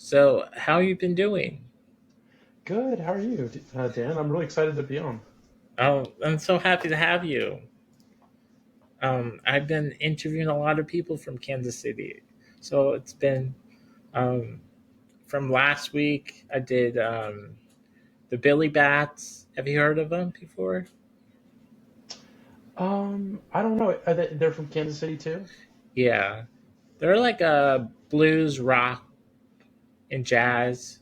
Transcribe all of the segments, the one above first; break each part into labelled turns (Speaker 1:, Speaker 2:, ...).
Speaker 1: So, how you been doing?
Speaker 2: Good. How are you, Dan? I'm really excited to be on.
Speaker 1: Oh, I'm so happy to have you. I've been interviewing a lot of people from Kansas City. So it's been um, from last week. I did the Billy Bats. Have you heard of them before?
Speaker 2: I don't know. They're from Kansas City too?
Speaker 1: Yeah, they're like a blues, rock, and jazz.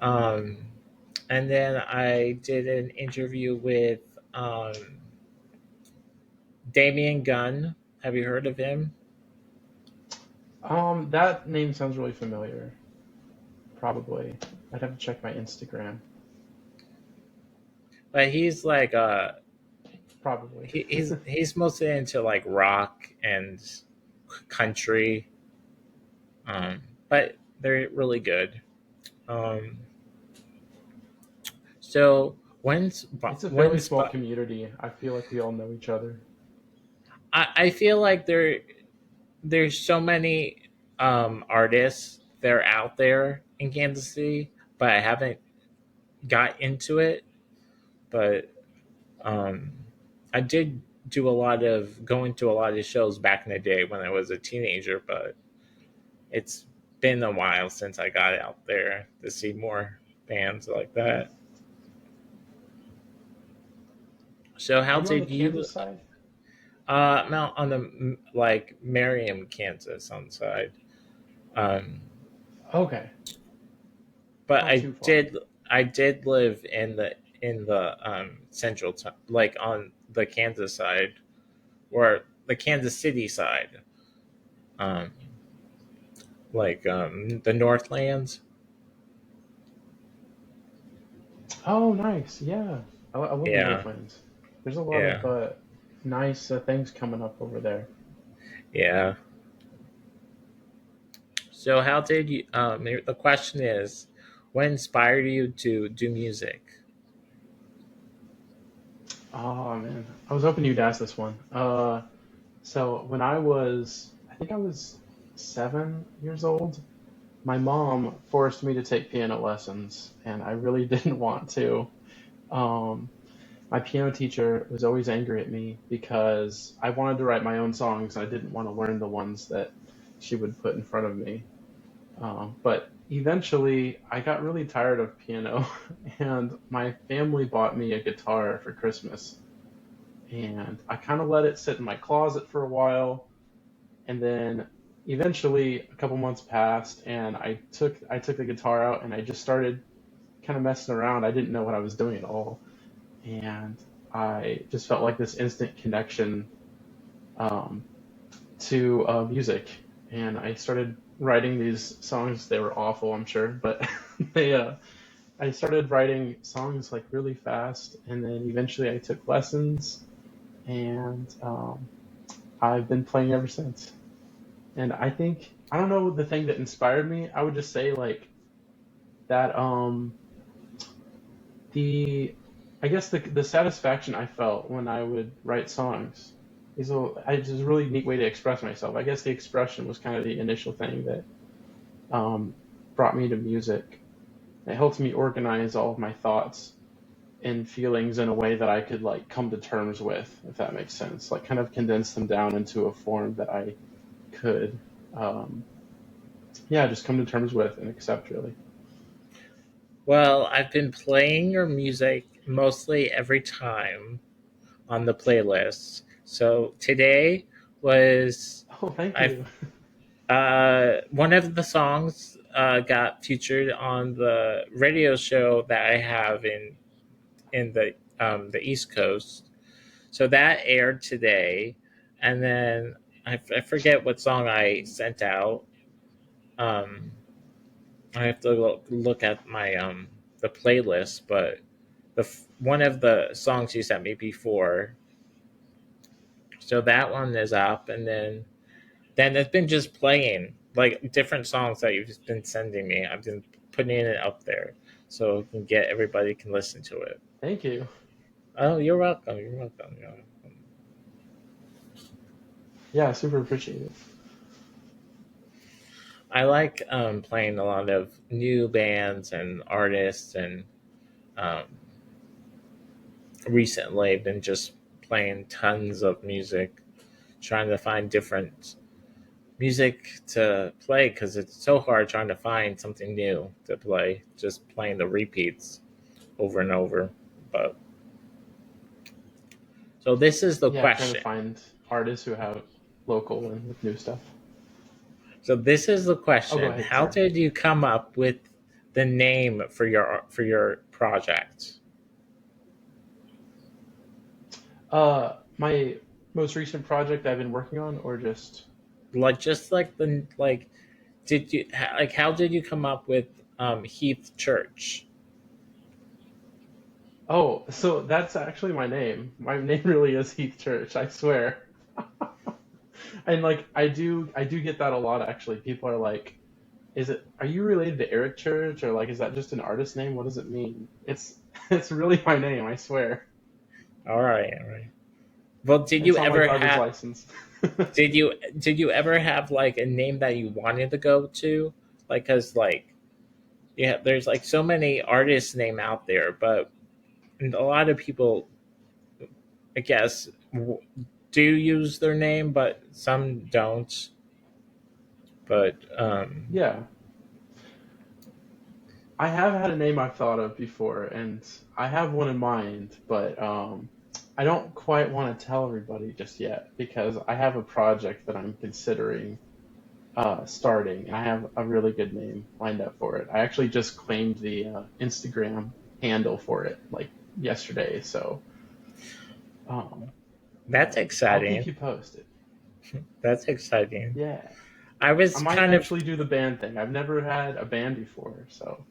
Speaker 1: Um, and then I did an interview with Damian Gunn. Have you heard of him?
Speaker 2: That name sounds really familiar. Probably. I'd have to check my Instagram.
Speaker 1: But he's like
Speaker 2: Probably.
Speaker 1: he's mostly into like rock and country, um, but they're really good. Um, so
Speaker 2: It's a fairly
Speaker 1: when's
Speaker 2: small community. I feel like we all know each other.
Speaker 1: I feel like there's so many artists that are out there in Kansas City, but I haven't got into it. But um, I did do a lot of going to a lot of shows back in the day when I was a teenager, but it's been a while since I got out there to see more bands like that. So
Speaker 2: Are
Speaker 1: how
Speaker 2: you on the
Speaker 1: did you?
Speaker 2: Kansas side?
Speaker 1: Mount on the like Merriam, Kansas, on the side. Um,
Speaker 2: Okay.
Speaker 1: but
Speaker 2: Not too far.
Speaker 1: I did live in the central like on the Kansas side or the Kansas City side, um, like the Northlands.
Speaker 2: Oh, nice. Yeah. I love the
Speaker 1: Yeah,
Speaker 2: Northlands. There's a lot of
Speaker 1: yeah,
Speaker 2: nice things coming up over there.
Speaker 1: yeah. So how did you? The question is, what inspired you to do music?
Speaker 2: Oh, man. I was hoping you'd ask this one. So when I think I was 7 years old, my mom forced me to take piano lessons, and I really didn't want to. Um, my piano teacher was always angry at me because I wanted to write my own songs, and I didn't want to learn the ones that she would put in front of me. But eventually, I got really tired of piano, and my family bought me a guitar for Christmas, and I kind of let it sit in my closet for a while. And then eventually a couple months passed and I took the guitar out and I just started kind of messing around. I didn't know what I was doing at all. And I just felt like this instant connection um, to music. And I started writing these songs. They were awful, I'm sure, but I started writing songs like really fast. And then eventually I took lessons and I've been playing ever since. And I think I don't know the thing that inspired me. I would just say like that the I guess the satisfaction I felt when I would write songs is a really neat way to express myself. I guess the expression was kind of the initial thing that um, brought me to music. It helped me organize all of my thoughts and feelings in a way that I could like come to terms with, if that makes sense. Like kind of condense them down into a form that I could um, yeah, just come to terms with and accept really.
Speaker 1: Well, I've been playing your music mostly every time on the playlist. So today was
Speaker 2: Oh, thank
Speaker 1: I
Speaker 2: you.
Speaker 1: one of the songs got featured on the radio show that I have in the East Coast. So that aired today, and then I forget what song I sent out. Um, I have to look at my the playlist, but one of the songs you sent me before. So that one is up, and then it's been just playing like different songs that you've just been sending me. I've been putting it up there so we can get everybody can listen to it.
Speaker 2: Thank you.
Speaker 1: Oh, you're welcome. You're welcome. You're welcome.
Speaker 2: Yeah, I super appreciate it.
Speaker 1: I like playing a lot of new bands and artists, and um, recently I've been just playing tons of music, trying to find different music to play because it's so hard trying to find something new to play, just playing the repeats over and over. But so this is the
Speaker 2: Yeah, trying to
Speaker 1: question.
Speaker 2: find artists who have local and with new stuff.
Speaker 1: So this is the
Speaker 2: Oh, go
Speaker 1: question.
Speaker 2: ahead.
Speaker 1: How
Speaker 2: Sorry.
Speaker 1: did you come up with the name for your project?
Speaker 2: My most recent project I've been working on, or just
Speaker 1: Like just like the like did you like how did you come up with Heath Church?
Speaker 2: oh, so that's actually my name. My name really is Heath Church. I swear. And like I do get that a lot actually. People are like, are you related to Eric Church, or like is that just an artist name? What does it mean? It's it's really my name, I swear.
Speaker 1: All right, all right. Well,
Speaker 2: It's on my driver's license.
Speaker 1: did you ever have like a name that you wanted to go to? Like, cause like yeah, there's like so many artists name out there, but a lot of people, I guess, do use their name, but some don't. But
Speaker 2: Yeah. I have had a name I've thought of before, and I have one in mind, but I don't quite want to tell everybody just yet because I have a project that I'm considering starting, and I have a really good name lined up for it. I actually just claimed the Instagram handle for it like yesterday, so um,
Speaker 1: that's
Speaker 2: I'll keep
Speaker 1: exciting.
Speaker 2: you posted.
Speaker 1: That's exciting.
Speaker 2: Yeah,
Speaker 1: I
Speaker 2: I
Speaker 1: was
Speaker 2: might
Speaker 1: kind of,
Speaker 2: actually do the band thing. I've never had a band before, so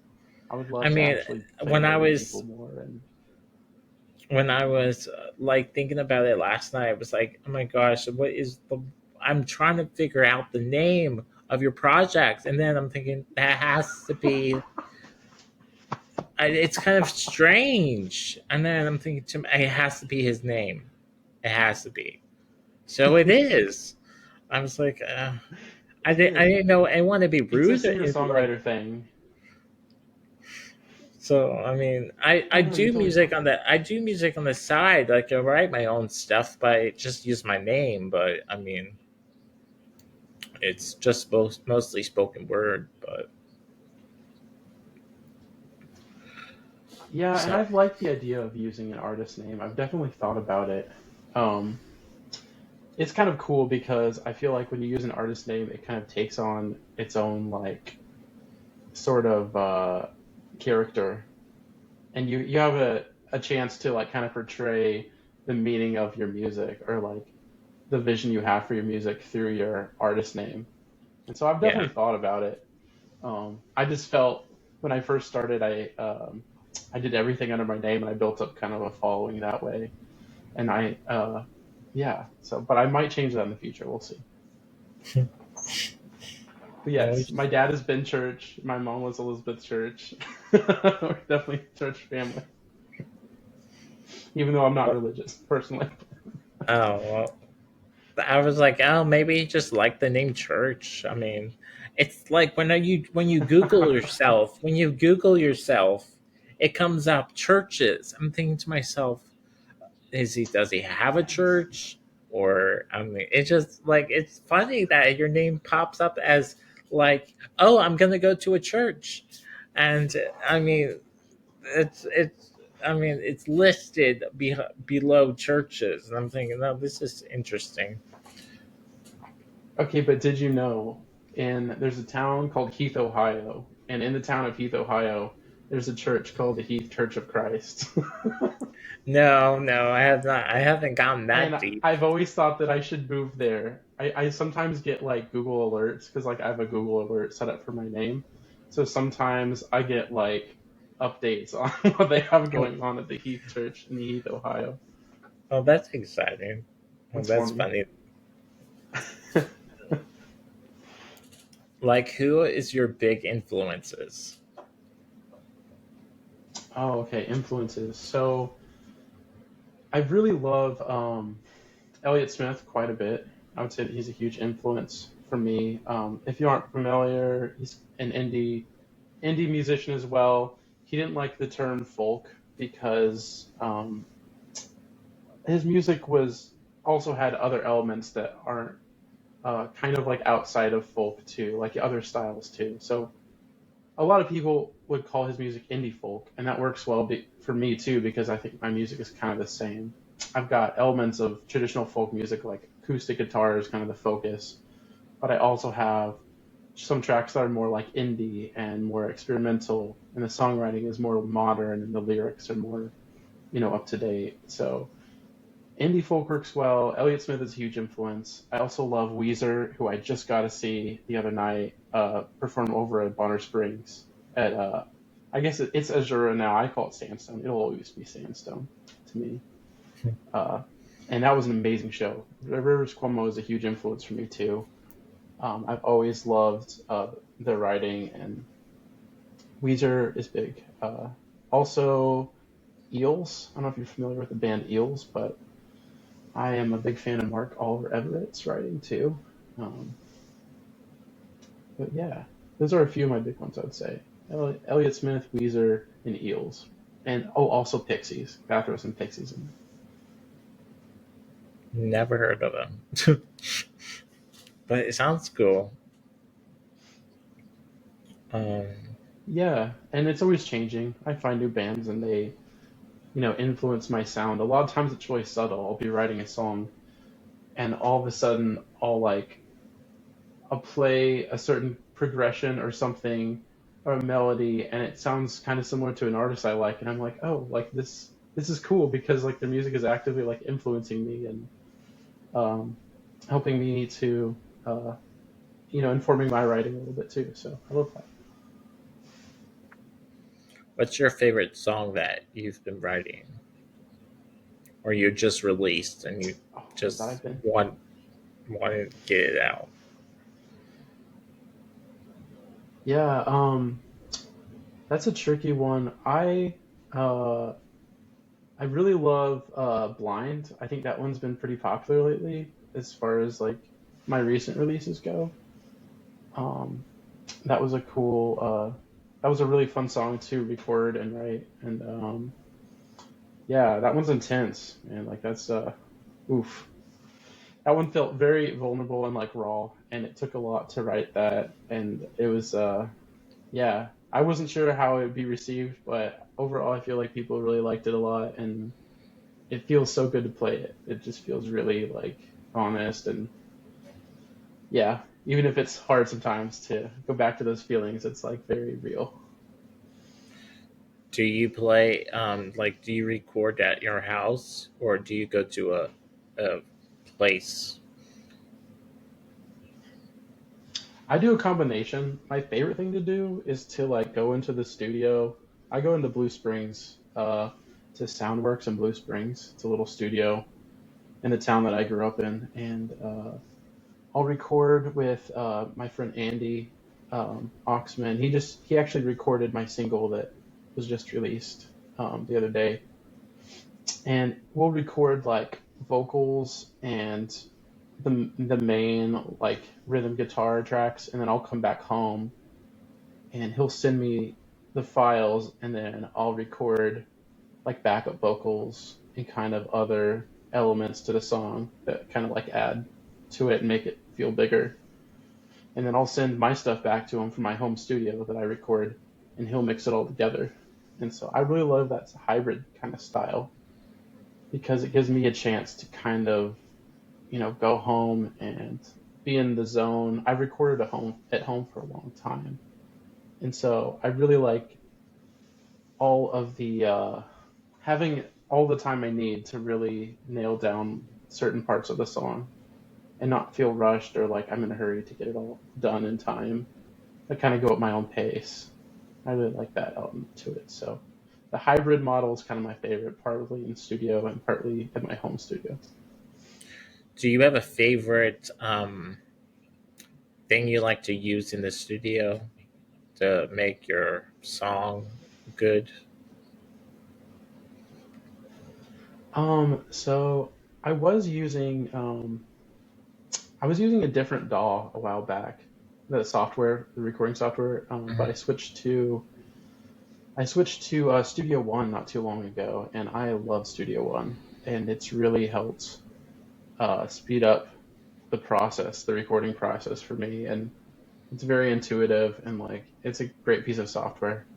Speaker 2: I would
Speaker 1: I
Speaker 2: love to
Speaker 1: mean,
Speaker 2: actually play
Speaker 1: when
Speaker 2: more
Speaker 1: I
Speaker 2: with people
Speaker 1: was
Speaker 2: more. And
Speaker 1: like thinking about it last night, I was like, oh my gosh, what is the? I'm trying to figure out the name of your project, and then I'm thinking that has to be. It's kind of strange, and then I'm thinking to it has to be his name. It has to be. So it is. I was like,
Speaker 2: it
Speaker 1: I
Speaker 2: is.
Speaker 1: didn't know I want to be
Speaker 2: It's a
Speaker 1: rude. Like
Speaker 2: singer-songwriter thing.
Speaker 1: so, I mean, I
Speaker 2: Oh no, you're
Speaker 1: do
Speaker 2: totally
Speaker 1: music
Speaker 2: fine.
Speaker 1: on the I do music on the side. Like I write my own stuff, but I just use my name. But I mean, it's just mostly spoken word. But
Speaker 2: Yeah, and
Speaker 1: so
Speaker 2: I've liked the idea of using an artist name. I've definitely thought about it. Um, it's kind of cool because I feel like when you use an artist name, it kind of takes on its own like sort of character, and you have a chance to like kind of portray the meaning of your music or like the vision you have for your music through your artist name. And so I've
Speaker 1: yeah,
Speaker 2: definitely thought about it. I just felt when I first started, I did everything under my name, and I built up kind of a following that way. And yeah. So, but I might change that in the future. We'll see. But yes, my
Speaker 1: always.
Speaker 2: dad is Ben Church. My mom was Elizabeth Church. We're definitely a church family, even though I'm not religious personally.
Speaker 1: Oh well, I was like, oh, maybe he just liked the name Church. I mean, it's like when you Google yourself, it comes up churches. I'm thinking to myself, does he have a church? Or I mean, it's just like it's funny that your name pops up as like, oh, I'm gonna go to a church, and I mean, it's. I mean, it's listed below churches, and I'm thinking, no, this is interesting.
Speaker 2: Okay, but did you know there's a town called Heath, Ohio, and in the town of Heath, Ohio, there's a church called the Heath Church of Christ.
Speaker 1: No, no, I have not. I haven't gotten that
Speaker 2: And
Speaker 1: deep.
Speaker 2: I've always thought that I should move there. I sometimes get like Google alerts because like I have a Google alert set up for my name. So sometimes I get like updates on what they have
Speaker 1: Oh,
Speaker 2: going on at the Heath Church in Heath, Ohio.
Speaker 1: oh, that's exciting. Oh,
Speaker 2: It's
Speaker 1: that's
Speaker 2: funny.
Speaker 1: funny. Like, who is your big influences?
Speaker 2: Oh, okay. Influences. So I really love Elliott Smith quite a bit. I would say that he's a huge influence for me. If you aren't familiar, he's an indie musician as well. He didn't like the term folk because his music was also had other elements that aren't kind of like outside of folk too, like other styles too. So a lot of people would call his music indie folk, and that works well for me too because I think my music is kind of the same. I've got elements of traditional folk music, like acoustic guitar is kind of the focus, but I also have some tracks that are more like indie and more experimental, and the songwriting is more modern, and the lyrics are more, up to date. So indie folk works well. Elliott Smith is a huge influence. I also love Weezer, who I just got to see the other night perform over at Bonner Springs. At I guess it's Azura now. I call it Sandstone. It'll always be Sandstone to me. Uh, and that was an amazing show. Rivers Cuomo is a huge influence for me too. I've always loved their writing, and Weezer is big. Also, Eels. I don't know if you're familiar with the band Eels, but I am a big fan of Mark Oliver Everett's writing too. Um, but yeah, those are a few of my big ones, I would say. Elliott Smith, Weezer, and Eels. And oh, also Pixies. Gotta throw some Pixies in there.
Speaker 1: Never heard of them, but it sounds cool. Um,
Speaker 2: Yeah, and it's always changing. I find new bands and they, influence my sound. A lot of times it's really subtle. I'll be writing a song and all of a sudden I'll play a certain progression or something or a melody and it sounds kind of similar to an artist I like and I'm like, "Oh, like this is cool because like their music is actively like influencing me and um helping me to uh informing my writing a little bit too." So, I love that.
Speaker 1: what's your favorite song that you've been writing, or you just released and you
Speaker 2: Oh, that
Speaker 1: just
Speaker 2: I've been.
Speaker 1: want to get it out?
Speaker 2: Yeah, that's a tricky one. Uh I really love Blind. I think that one's been pretty popular lately as far as like my recent releases go. Um, that was a cool. That was a really fun song to record and write, and yeah, that one's intense, man. Like that's oof. That one felt very vulnerable and like raw, and it took a lot to write that, and it was yeah. I wasn't sure how it would be received, but overall, I feel like people really liked it a lot, and it feels so good to play it. It just feels really like honest and yeah. Even if it's hard sometimes to go back to those feelings, it's like very real.
Speaker 1: Do you play like do you record at your house, or do you go to a place?
Speaker 2: I do a combination. My favorite thing to do is to like go into the studio. I go into Blue Springs, to Soundworks in Blue Springs. It's a little studio in the town that I grew up in, and I'll record with my friend Andy Oxman. He actually recorded my single that was just released the other day, and we'll record like vocals and the main like rhythm guitar tracks, and then I'll come back home and he'll send me the files, and then I'll record like backup vocals and kind of other elements to the song that kind of like add to it and make it feel bigger. And then I'll send my stuff back to him from my home studio that I record, and he'll mix it all together. And so I really love that hybrid kind of style because it gives me a chance to kind of, go home and be in the zone. I've recorded at home for a long time. And so I really like all of the having all the time I need to really nail down certain parts of the song and not feel rushed or like I'm in a hurry to get it all done in time. I kind of go at my own pace. I really like that element to it. So the hybrid model is kind of my favorite, partly in studio and partly at my home studio.
Speaker 1: Do you have a favorite thing you like to use in the studio to make your song good?
Speaker 2: So I was using I was using a different DAW a while back, the software, the recording software, but
Speaker 1: Mhm.
Speaker 2: I switched to Studio One not too long ago, and I love Studio One, and it's really helped speed up the process, the recording process for me, and it's very intuitive and like it's a great piece of software.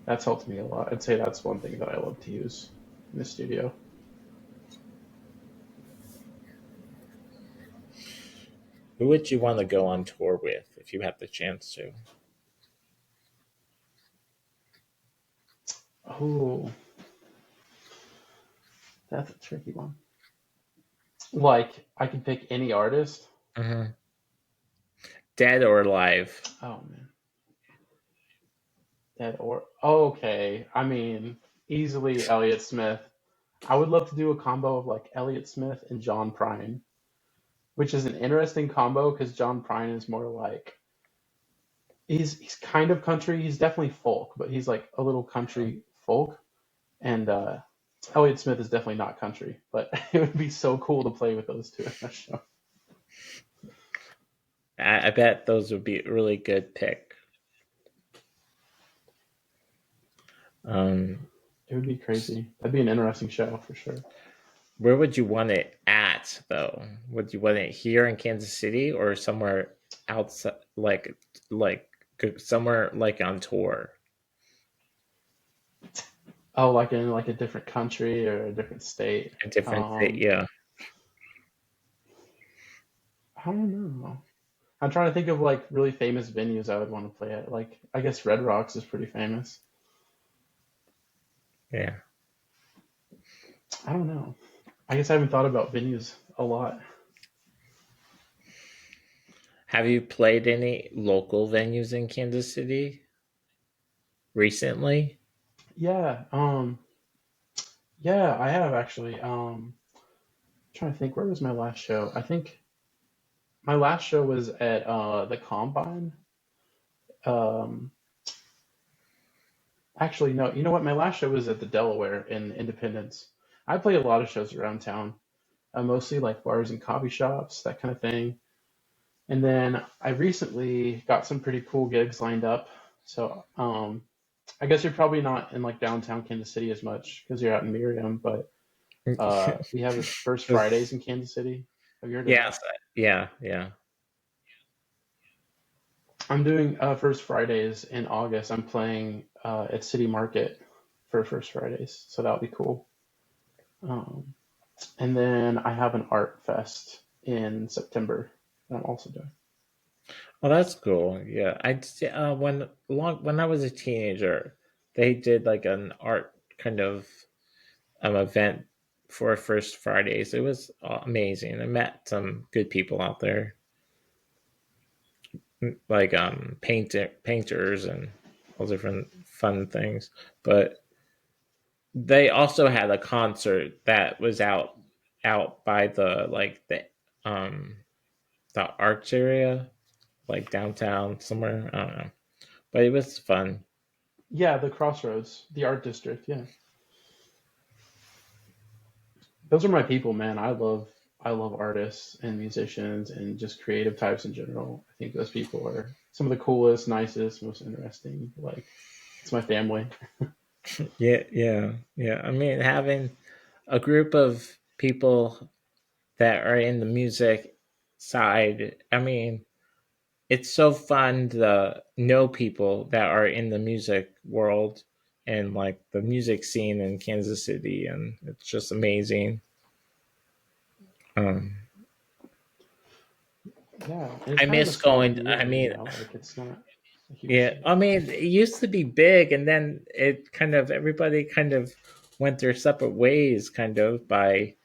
Speaker 2: That's helped me a lot. I'd say that's one thing that I love to use in the studio.
Speaker 1: Who would you want to go on tour with if you had the chance to?
Speaker 2: Oh, that's a tricky one. Like I can pick any artist.
Speaker 1: Hmm. Dead or alive?
Speaker 2: Oh man, dead or okay. I mean, easily Elliott Smith. I would love to do a combo of like Elliott Smith and John Prine, which is an interesting combo because John Prine is more like he's kind of country. He's definitely folk, but he's like a little country folk. And Elliott Smith is definitely not country, but it would be so cool to play with those two in that show.
Speaker 1: I bet those would be a really good pick. Um,
Speaker 2: It would be crazy. That'd be an interesting show for sure.
Speaker 1: where would you want it at, though? Would you want it here in Kansas City or somewhere outside, like somewhere like on tour,
Speaker 2: Oh, like in like a different country or a different state.
Speaker 1: a different state?
Speaker 2: Um,
Speaker 1: Yeah.
Speaker 2: I don't know. I'm trying to think of like really famous venues I would want to play at. Like I guess Red Rocks is pretty famous.
Speaker 1: Yeah.
Speaker 2: I don't know. I guess I haven't thought about venues a lot.
Speaker 1: Have you played any local venues in Kansas City recently?
Speaker 2: Yeah, yeah, I have actually. Trying to think, where was my last show? I think my last show was at the Combine. Um, Actually, no. You know what? My last show was at the Delaware in Independence. I play a lot of shows around town, mostly like bars and coffee shops, that kind of thing. And then I recently got some pretty cool gigs lined up. So I guess you're probably not in like downtown Kansas City as much because you're out in Miriam, but we have this First Fridays in Kansas City. Have you heard of that?
Speaker 1: Yes. Yeah. Yeah.
Speaker 2: I'm doing First Fridays in August. I'm playing at City Market for First Fridays, so that'll be cool. Um, and then I have an art fest in September that I'm also doing.
Speaker 1: Oh, that's cool. Yeah, when I was a teenager, they did like an art kind of event for First Fridays. It was amazing. I met some good people out there, like painters and all different fun things. But they also had a concert that was out by um the arts area, like downtown somewhere. I don't know, but it was fun.
Speaker 2: Yeah, the Crossroads, the art district. Yeah, those are my people, man. I love artists and musicians and just creative types in general. I think those people are some of the coolest, nicest, most interesting. Like it's my family.
Speaker 1: Yeah, yeah, yeah. I mean, having a group of people that are in the music side, I mean, it's so fun to know people that are in the music world and like the music scene in Kansas City, and it's just amazing. Um,
Speaker 2: Yeah, and it's
Speaker 1: I
Speaker 2: kind of a
Speaker 1: miss
Speaker 2: small
Speaker 1: going. I
Speaker 2: community,
Speaker 1: mean,
Speaker 2: like it's not a huge
Speaker 1: yeah,
Speaker 2: city.
Speaker 1: I mean, it used to be big, and then it kind of everybody kind of went their separate ways, kind of by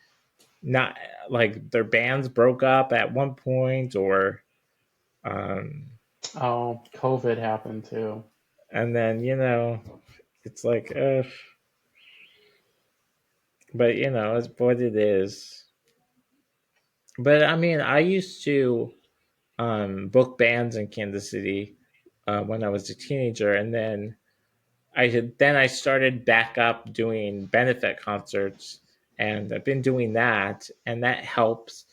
Speaker 1: not like their bands broke up at one point, or um,
Speaker 2: Oh, COVID happened too.
Speaker 1: and then it's like, but it's what it is. But I mean, I used to book bands in Kansas City when I was a teenager, and then I started back up doing benefit concerts, and I've been doing that, and that helps.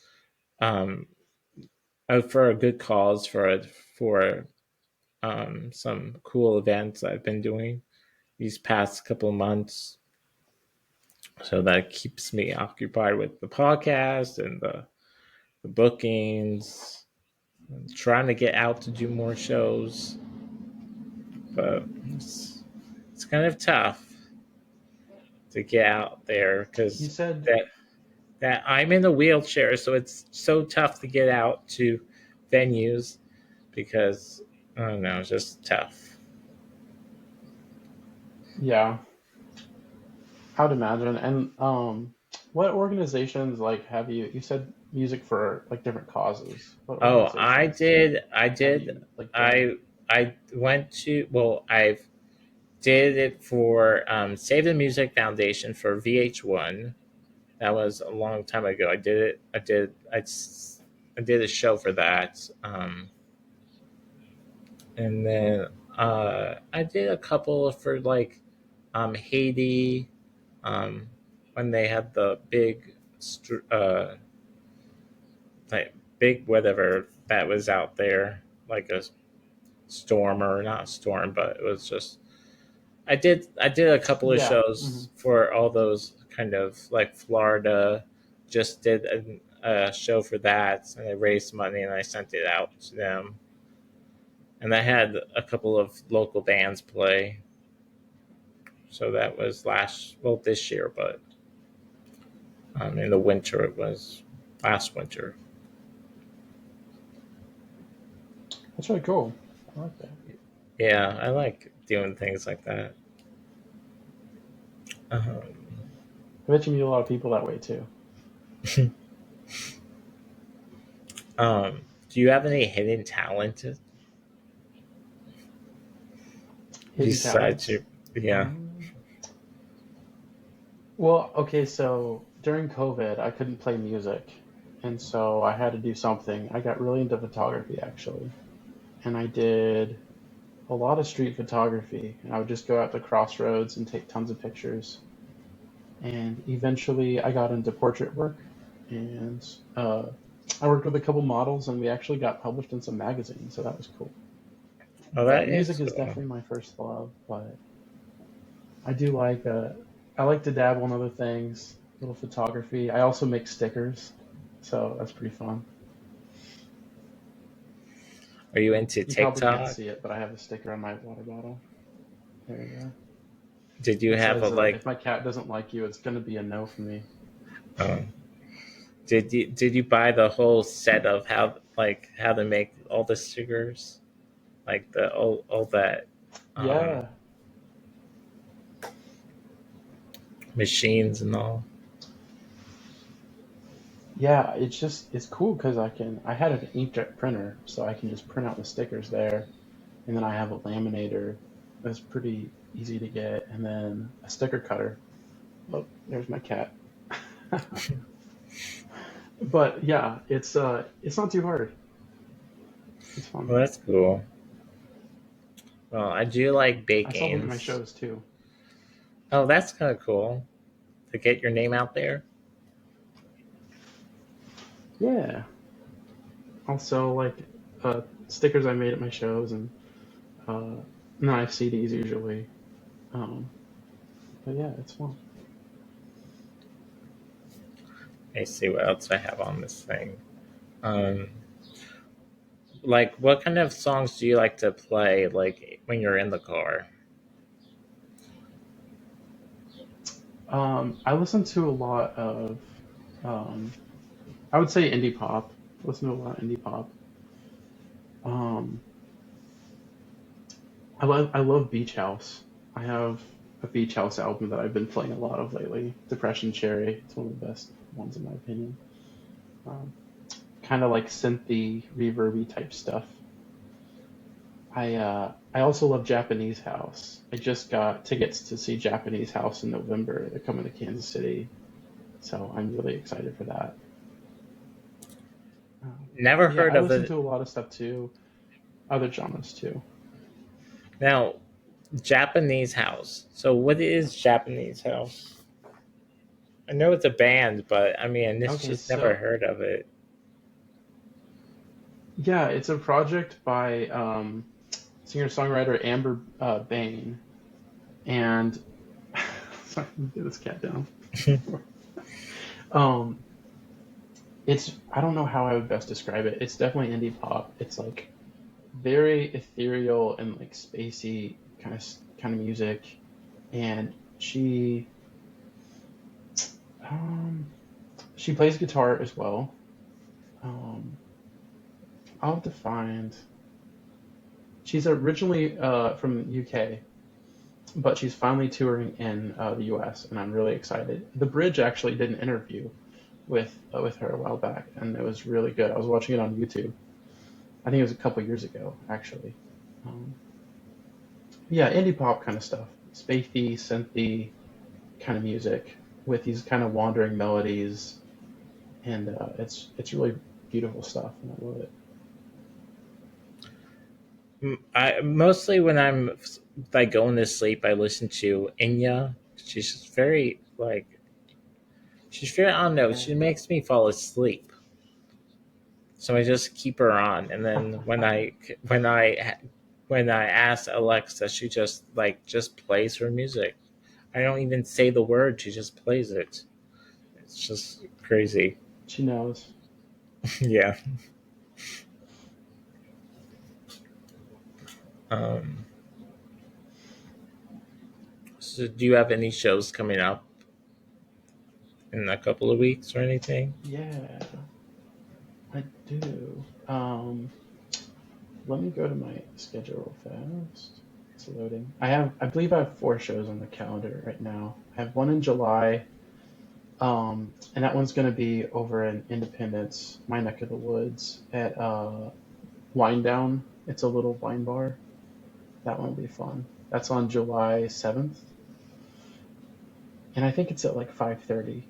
Speaker 1: Um, for a good cause for some cool events I've been doing these past couple of months. So that keeps me occupied with the podcast and the bookings, and trying to get out to do more shows. But it's kind of tough to get out there
Speaker 2: You
Speaker 1: because
Speaker 2: said,
Speaker 1: that I'm in a wheelchair, so it's so tough to get out to venues because I don't know, it's just tough.
Speaker 2: yeah, I would imagine. And what organizations like have you? You said music for like different causes. What
Speaker 1: Oh,
Speaker 2: organizations
Speaker 1: I
Speaker 2: have
Speaker 1: did,
Speaker 2: you like joined?
Speaker 1: I went to well, I've did it for Save the Music Foundation for VH1. That was a long time ago. I did it. I did a show for that. And then I did a couple for like Haiti, um, when they had the big, like big whatever that was out there, like a storm or not a storm, but it was just I did a couple of
Speaker 2: Yeah. Hmm.
Speaker 1: shows for all those kind of like Florida. Just did a show for that, and I raised money and I sent it out to them. And I had a couple of local bands play. So that was this year, but in the winter it was last winter.
Speaker 2: That's really cool. I like that.
Speaker 1: Yeah, I like doing things like that. Um,
Speaker 2: I bet you meet a lot of people that way too.
Speaker 1: do you have any hidden talent
Speaker 2: Hidden
Speaker 1: besides your?
Speaker 2: talents.
Speaker 1: Yeah.
Speaker 2: Um, well, okay, so during COVID, I couldn't play music, and so I had to do something. I got really into photography actually, and I did a lot of street photography. And I would just go out to crossroads and take tons of pictures. And eventually, I got into portrait work, and I worked with a couple models, and we actually got published in some magazines, so that was cool.
Speaker 1: Oh, that
Speaker 2: But music
Speaker 1: is
Speaker 2: is
Speaker 1: cool.
Speaker 2: definitely my first love. But I do like I like to dabble in other things, little photography. I also make stickers, so that's pretty fun.
Speaker 1: Are you into
Speaker 2: You probably can't
Speaker 1: TikTok?
Speaker 2: see it, but I have a sticker on my water bottle. There you go.
Speaker 1: Did you
Speaker 2: It
Speaker 1: have a
Speaker 2: says,
Speaker 1: like?
Speaker 2: "If my cat doesn't like you, it's gonna be a no for me."
Speaker 1: Um, did you buy the whole set of how to make all the stickers, like the all that um,
Speaker 2: Yeah,
Speaker 1: machines and all?
Speaker 2: yeah. It's cool because I had an inkjet printer, so I can just print out the stickers there, and then I have a laminator that's pretty easy to get, and then a sticker cutter. Oh, there's my cat. But yeah, it's not too hard. It's fun.
Speaker 1: Well, that's cool. Well, I do like
Speaker 2: I sell them at my
Speaker 1: bakings.
Speaker 2: shows too.
Speaker 1: Oh, that's kind of cool to get your name out there.
Speaker 2: Yeah, I'll sell like stickers I made at my shows, and then I have CDs usually. Um, but yeah, it's fun.
Speaker 1: Let me see what else I have on this thing. Um, like, what kind of songs do you like to play, like when you're in the car?
Speaker 2: I listen to a lot of um, I would say indie pop. Listen to a lot of indie pop. Um, I love Beach House. I have a Beach House album that I've been playing a lot of lately. Depression Cherry. It's one of the best ones in my opinion. Um, Kind of like synthy, reverby type stuff. I also love Japanese House. I just got tickets to see Japanese House in November. They're coming to Kansas City, so I'm really excited for that.
Speaker 1: Never
Speaker 2: Yeah,
Speaker 1: heard
Speaker 2: I
Speaker 1: of
Speaker 2: listen
Speaker 1: it.
Speaker 2: to a lot of stuff too, other genres too.
Speaker 1: Now, Japanese house. So, what is Japanese house? I know it's a band, but I mean, it's
Speaker 2: Okay,
Speaker 1: just never
Speaker 2: so
Speaker 1: heard of it.
Speaker 2: Yeah, it's a project by singer-songwriter Amber Bain, and sorry, let me get this cat down. Um, it's I don't know how I would best describe it. It's definitely indie pop. It's like very ethereal and like spacey kind of music, and um she plays guitar as well. Um, I'll have to find. She's originally from the UK, but she's finally touring in the US, and I'm really excited. The Bridge actually did an interview with her a while back, and it was really good. I was watching it on YouTube. I think it was a couple years ago, actually. Um, yeah, indie pop kind of stuff, spacey, synthy kind of music with these kind of wandering melodies, and it's really beautiful stuff, and I love it.
Speaker 1: I mostly when I'm like going to sleep, I listen to Inya. She's just very like she's very I don't know.
Speaker 2: Yeah.
Speaker 1: She makes me fall asleep, so I just keep her on. And then when I ask Alexa, she just like just plays her music. I don't even say the word; she just plays it. It's just crazy.
Speaker 2: She knows.
Speaker 1: Yeah. Um, so, do you have any shows coming up in a couple of weeks or anything?
Speaker 2: Yeah, I do. Let me go to my schedule real fast. It's loading. I believe I have 4 shows on the calendar right now. I have one in July, and that one's going to be over in Independence, my neck of the woods, at Wine Down. It's a little wine bar. That one will be fun. That's on July 7th, and I think it's at like 5:30.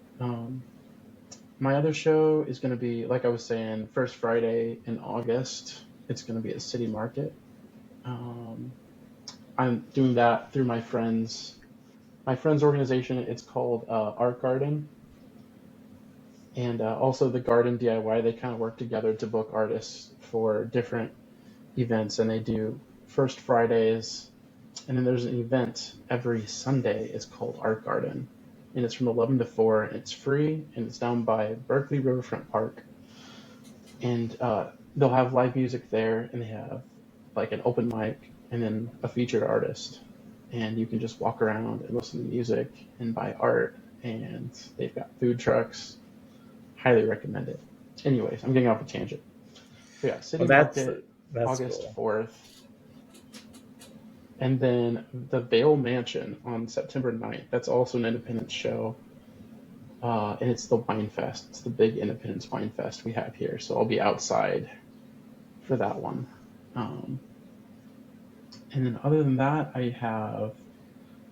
Speaker 2: My other show is going to be, like I was saying, first Friday in August. It's going to be at City Market. Um, I'm doing that through my friend's organization. It's called Art Garden, and also the Garden DIY. They kind of work together to book artists for different events, and they do first Fridays, and then there's an event every Sunday. It's called Art Garden, and it's from 11 to 4, and it's free, and it's down by Berkeley Riverfront Park, and they'll have live music there, and they have like an open mic, and then a featured artist, and you can just walk around and listen to music and buy art, and they've got food trucks. Highly recommend it. Anyways, I'm getting off a tangent. But yeah, City
Speaker 1: Well,
Speaker 2: Market,
Speaker 1: that's
Speaker 2: August
Speaker 1: cool.
Speaker 2: 4th, and then the Vale Mansion on September 9th. That's also an independent show. And it's the Wine Fest. It's the big Independence Wine Fest we have here. So I'll be outside for that one. Um, and then other than that, I have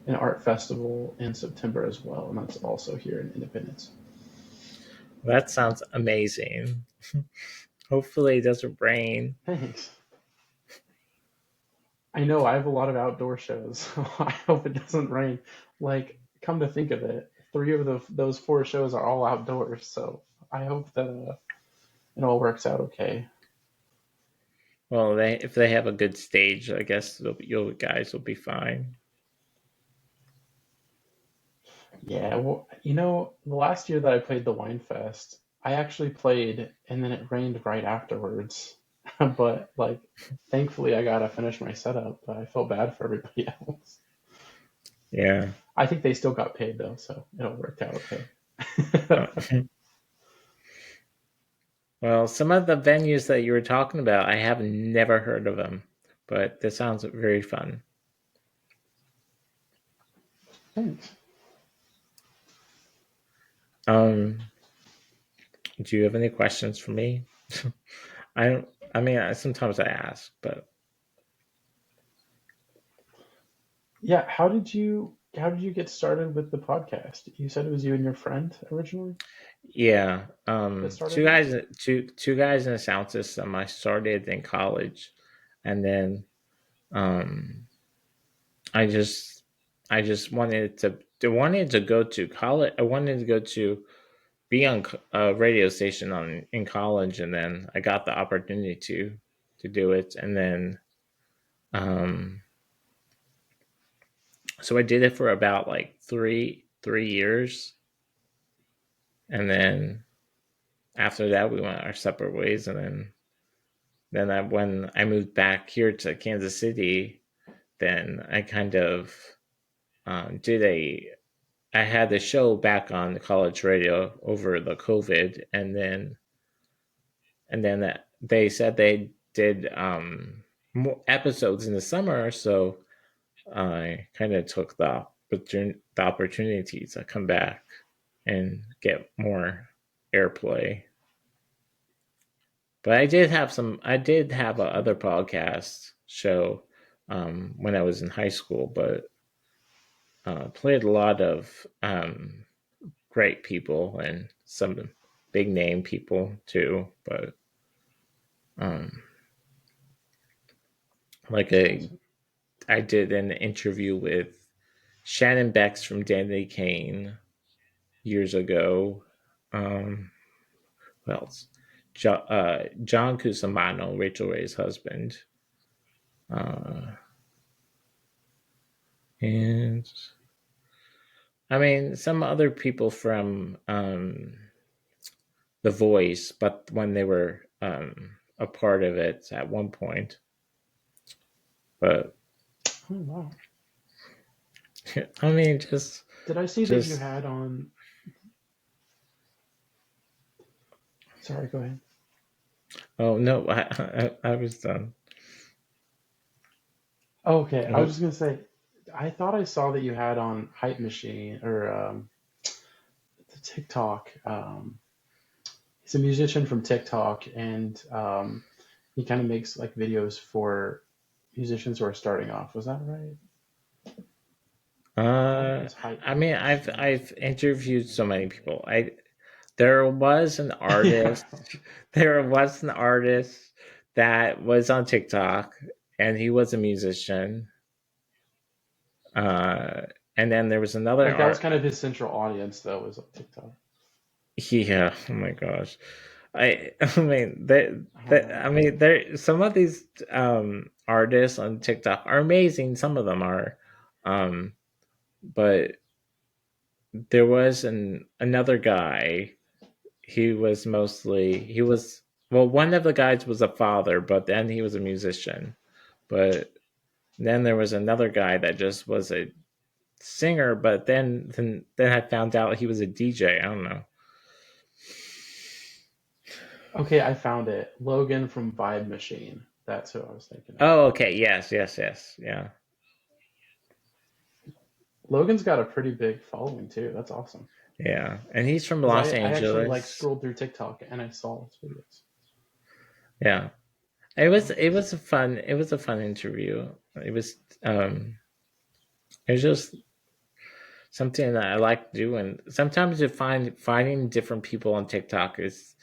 Speaker 2: an art festival in September as well, and that's also here in Independence.
Speaker 1: That sounds amazing. Hopefully, it doesn't rain.
Speaker 2: Thanks. I know I have a lot of outdoor shows, so I hope it doesn't rain. Like, come to think of it, three of those 4 shows are all outdoors, so I hope that it all works out okay.
Speaker 1: Well, if they have a good stage, I guess you guys will be fine.
Speaker 2: Yeah, well, the last year that I played the Wine Fest, I actually played, and then it rained right afterwards. But like, thankfully, I got to finish my setup. But I felt bad for everybody else.
Speaker 1: Yeah.
Speaker 2: I think they still got paid though, so it all worked out okay.
Speaker 1: Uh, well, some of the venues that you were talking about, I have never heard of them, but this sounds very fun.
Speaker 2: Thanks.
Speaker 1: Um, do you have any questions for me? I don't. I mean, sometimes I ask, but
Speaker 2: Yeah, how did you get started with the podcast? You said it was you and your friend originally
Speaker 1: yeah.
Speaker 2: that started it?
Speaker 1: Two guys in a sound system. I started in college, and then um, I just I just wanted to go to college. I wanted to go to be on a radio station in college, and then I got the opportunity to do it, and then um, so I did it for about like three years, and then after that we went our separate ways, and when I moved back here to Kansas City, then I kind of did a I had the show back on the college radio over the COVID, and then they said they did more episodes in the summer, so I kind of took the opportunity to come back and get more airplay. But I did have a other podcast show when I was in high school, but played a lot of great people and some big name people too. But um, like
Speaker 2: Nice.
Speaker 1: I did an interview with Shannon Bex from Danny Kane years ago. Um, who else? John Cusimano, Rachel Ray's husband, uh, and I mean some other people from The Voice, but when they were a part of it at one point. But
Speaker 2: Oh wow.
Speaker 1: I mean, just
Speaker 2: Did I see that you
Speaker 1: just
Speaker 2: had on? Sorry, go ahead.
Speaker 1: oh no, I was done.
Speaker 2: Oh, okay, I was
Speaker 1: What?
Speaker 2: just gonna say, I thought I saw that you had on Hype Machine or the TikTok. He's a musician from TikTok, and he kind of makes like videos for musicians who are starting off. Was that right? I thought it
Speaker 1: Uh,
Speaker 2: was Hype
Speaker 1: I mean,
Speaker 2: Machine.
Speaker 1: I've interviewed so many people. There was an
Speaker 2: Yeah.
Speaker 1: artist, there was an artist that was on TikTok, and he was a musician. Uh, and then there was another
Speaker 2: Like that was
Speaker 1: art.
Speaker 2: kind of his central audience, though, was like TikTok.
Speaker 1: Yeah. Oh my gosh. I mean
Speaker 2: Oh,
Speaker 1: I mean there some of these artists on TikTok are amazing. Some of them are, um, but there was another guy. He was well. One of the guys was a father, but then he was a musician. But then there was another guy that just was a singer. But then I found out he was a DJ. I don't know.
Speaker 2: okay, I found it. Logan from Vibe Machine. That's who I was thinking of.
Speaker 1: Oh, okay. Yes, yes, yes. Yeah.
Speaker 2: Logan's got a pretty big following too. That's awesome.
Speaker 1: Yeah, and he's from
Speaker 2: Because
Speaker 1: Los
Speaker 2: I actually like
Speaker 1: Angeles.
Speaker 2: scrolled through TikTok and I saw his videos.
Speaker 1: Yeah,
Speaker 2: Oh,
Speaker 1: it was a fun interview. It was just something that I like doing. Sometimes finding different people on TikTok is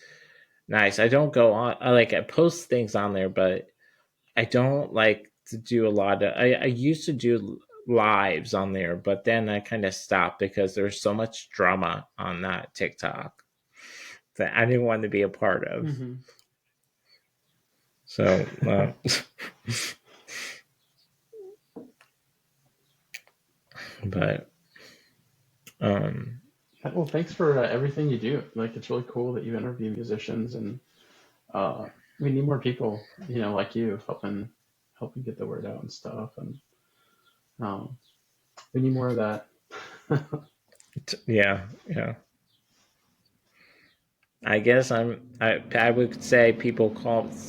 Speaker 1: nice. I don't go on I post things on there, but I don't like to do a lot of. I used to do lives on there, but then I kind of stopped because there's so much drama on that TikTok that I didn't want to be a part of.
Speaker 2: hmm.
Speaker 1: So, but um,
Speaker 2: Well, thanks for everything you do. Like, it's really cool that you interview musicians, and we need more people, like you, helping get the word out and stuff. And um, we need more of that.
Speaker 1: yeah, yeah. I guess I would say people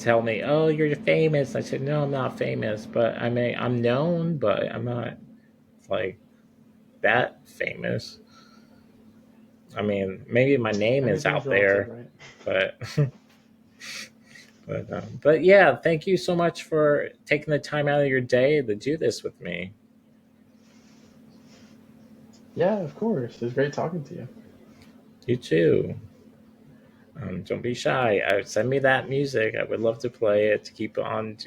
Speaker 1: tell me, "Oh, you're famous." I said, "No, I'm not famous, but I mean, I'm known, but I'm not like that famous." I mean, maybe my name is
Speaker 2: Everything's
Speaker 1: out
Speaker 2: relative,
Speaker 1: there,
Speaker 2: right?
Speaker 1: but but yeah, thank you so much for taking the time out of your day to do this with me.
Speaker 2: Yeah, of course. It was great talking to you.
Speaker 1: You too. Don't be shy. Send me that music. I would love to play it to keep on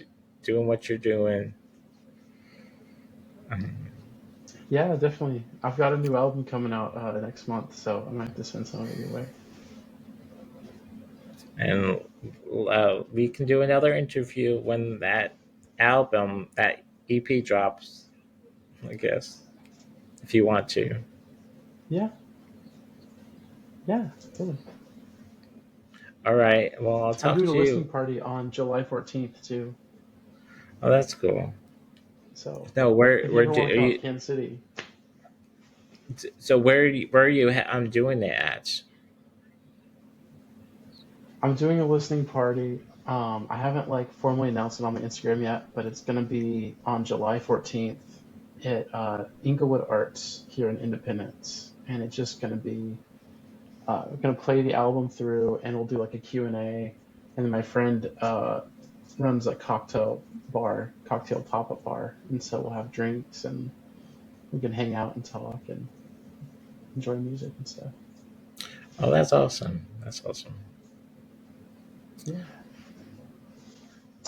Speaker 1: doing what you're doing. Um,
Speaker 2: Yeah, definitely. I've got a new album coming out next month, so I might have to send some of it your way.
Speaker 1: and we can do another interview when that EP drops. I guess if you want to.
Speaker 2: Yeah, yeah, totally.
Speaker 1: All right. Well, I'll
Speaker 2: I'm
Speaker 1: talk
Speaker 2: doing a
Speaker 1: to
Speaker 2: listening
Speaker 1: you.
Speaker 2: party on July 14th too.
Speaker 1: Oh, that's cool.
Speaker 2: So
Speaker 1: No,
Speaker 2: if you ever want to come up to Kansas City,
Speaker 1: so where are you? I'm doing it at.
Speaker 2: I'm doing a listening party. I haven't like formally announced it on my Instagram yet, but it's gonna be on July 14th at Inglewood Arts here in Independence, and it's just gonna be we're gonna play the album through, and we'll do like a Q&A, and then my friend runs a cocktail pop-up bar, and so we'll have drinks and we can hang out and talk and enjoy music and stuff.
Speaker 1: Oh, that's awesome. That's awesome.
Speaker 2: Yeah,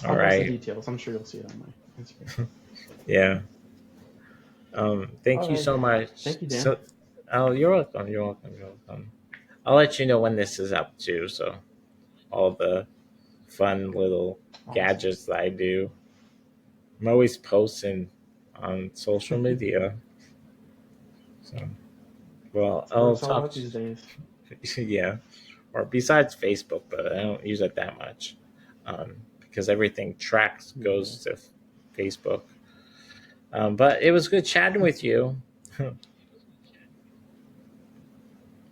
Speaker 1: All
Speaker 2: I'll post the
Speaker 1: right.
Speaker 2: details. I'm sure you'll see it on my Instagram.
Speaker 1: Yeah. Thank you
Speaker 2: Alrighty,
Speaker 1: so much.
Speaker 2: thank you, Dan.
Speaker 1: So, oh, you're welcome. You're welcome. You're welcome. I'll let you know when this is up too. So all the fun little
Speaker 2: Awesome.
Speaker 1: gadgets that I do. I'm always posting on social media. So, well,
Speaker 2: That's what
Speaker 1: I'll
Speaker 2: it's all
Speaker 1: talk.
Speaker 2: about these days.
Speaker 1: Yeah, or besides Facebook, but I don't use it that much because everything tracks
Speaker 2: Yeah,
Speaker 1: goes to Facebook. But it was good chatting with you.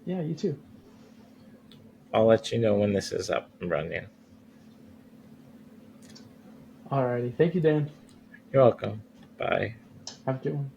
Speaker 2: yeah, you too.
Speaker 1: I'll let you know when this is up and running.
Speaker 2: Alrighty, thank you, Dan.
Speaker 1: You're welcome. Bye.
Speaker 2: Have a good one.